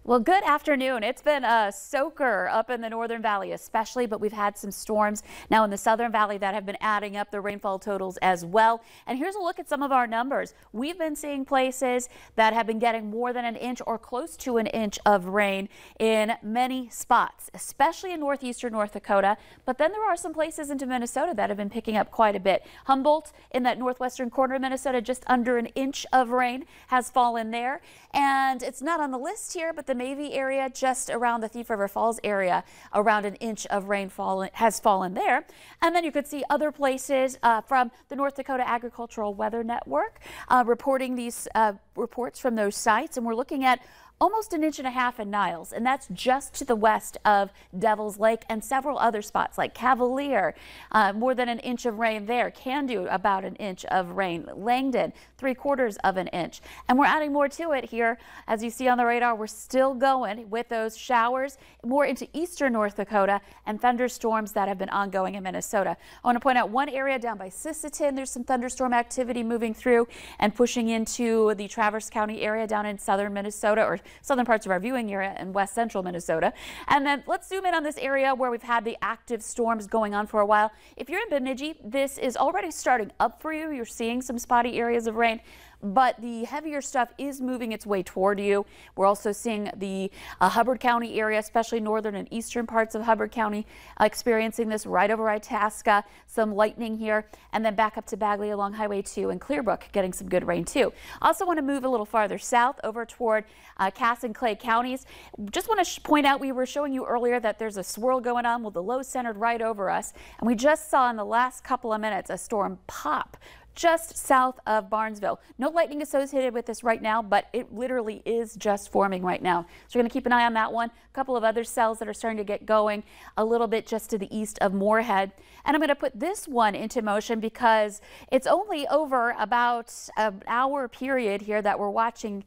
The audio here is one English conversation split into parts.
Well, good afternoon. It's been a soaker up in the Northern Valley especially, but we've had some storms now in the Southern Valley that have been adding up the rainfall totals as well. And here's a look at some of our numbers. We've been seeing places that have been getting more than an inch or close to an inch of rain in many spots, especially in northeastern North Dakota. But then there are some places into Minnesota that have been picking up quite a bit. Humboldt in that northwestern corner of Minnesota, just under an inch of rain has fallen there. And it's not on the list here, but the Mavie area, just around the Thief River Falls area, around an inch of rainfall has fallen there. And then you could see other places from the North Dakota Agricultural Weather Network reporting these reports from those sites. And we're looking at almost an inch and a half in Niles, and that's just to the west of Devil's Lake, and several other spots like Cavalier, more than an inch of rain there. Candu, about an inch of rain. Langdon, 3/4 of an inch. And we're adding more to it here. As you see on the radar, we're still going with those showers more into eastern North Dakota and thunderstorms that have been ongoing in Minnesota. I want to point out one area down by Sisseton. There's some thunderstorm activity moving through and pushing into the Traverse County area down in southern Minnesota, or southern parts of our viewing area in west central Minnesota. And then let's zoom in on this area where we've had the active storms going on for a while. If you're in Bemidji, this is already starting up for you. You're seeing some spotty areas of rain, but the heavier stuff is moving its way toward you. We're also seeing the Hubbard County area, especially northern and eastern parts of Hubbard County, experiencing this right over Itasca, some lightning here, and then back up to Bagley along Highway 2 and Clearbrook getting some good rain too. Also want to move a little farther south over toward Cass and Clay counties. Just want to point out, we were showing you earlier that there's a swirl going on with the low centered right over us, and we just saw in the last couple of minutes a storm pop just south of Barnesville. No lightning associated with this right now, but it literally is just forming right now. So we're going to keep an eye on that one. A couple of other cells that are starting to get going a little bit just to the east of Moorhead. And I'm going to put this one into motion because it's only over about an hour period here that we're watching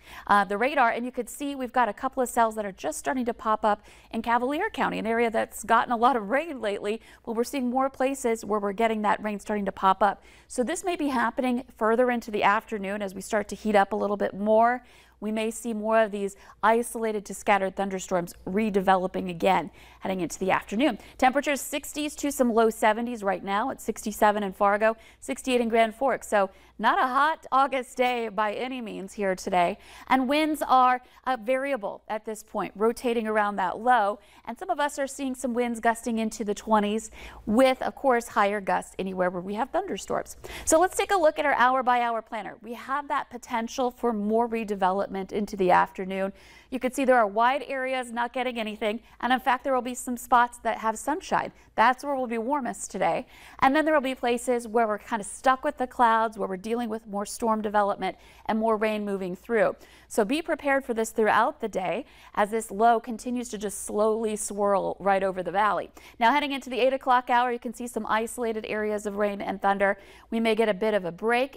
the radar. And you could see we've got a couple of cells that are just starting to pop up in Cavalier County, an area that's gotten a lot of rain lately. Well, we're seeing more places where we're getting that rain starting to pop up. So this may be happening further into the afternoon as we start to heat up a little bit more. We may see more of these isolated to scattered thunderstorms redeveloping again heading into the afternoon. Temperatures 60s to some low 70s right now at 67 in Fargo, 68 in Grand Forks. So not a hot August day by any means here today. And winds are variable at this point, rotating around that low. And some of us are seeing some winds gusting into the 20s with, of course, higher gusts anywhere where we have thunderstorms. So let's take a look at our hour by hour planner. We have that potential for more redevelopment into the afternoon. You can see there are wide areas not getting anything, and in fact there will be some spots that have sunshine. That's where we'll be warmest today. And then there will be places where we're kind of stuck with the clouds, where we're dealing with more storm development and more rain moving through. So be prepared for this throughout the day as this low continues to just slowly swirl right over the valley. Now heading into the 8 o'clock hour, you can see some isolated areas of rain and thunder. We may get a bit of a break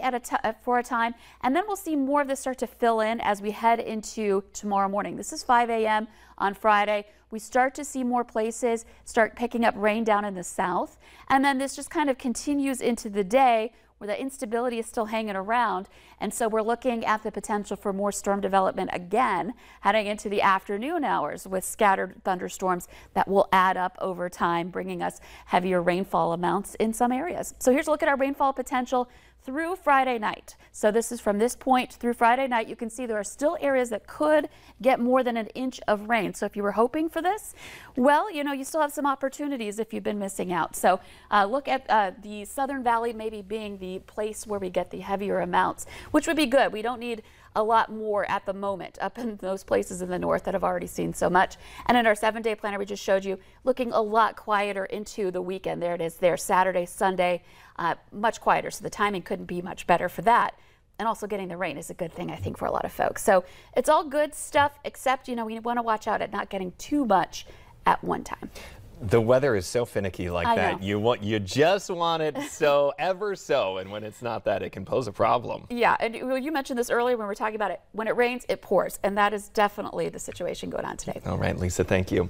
for a time, and then we'll see more of this start to fill in as we head into tomorrow morning. This is 5 a.m. on Friday. We start to see more places start picking up rain down in the south, and then this just kind of continues into the day where the instability is still hanging around. And so we're looking at the potential for more storm development again heading into the afternoon hours with scattered thunderstorms that will add up over time, bringing us heavier rainfall amounts in some areas. So here's a look at our rainfall potential through Friday night. So this is from this point through Friday night. You can see there are still areas that could get more than an inch of rain. So if you were hoping for this, well, you know, you still have some opportunities if you've been missing out. So look at the Southern Valley maybe being the place where we get the heavier amounts, which would be good. We don't need a lot more at the moment up in those places in the north that have already seen so much. And in our 7-day planner we just showed you, looking a lot quieter into the weekend. There it is there, Saturday, Sunday, much quieter. So the timing couldn't be much better for that. And also getting the rain is a good thing, I think, for a lot of folks. So it's all good stuff, except, you know, we want to watch out at not getting too much at one time. The weather is so finicky like that. You just want it so ever so, and when it's not that, it can pose a problem. Yeah, and you mentioned this earlier when we were talking about it. When it rains, it pours, and that is definitely the situation going on today. All right, Lisa, thank you.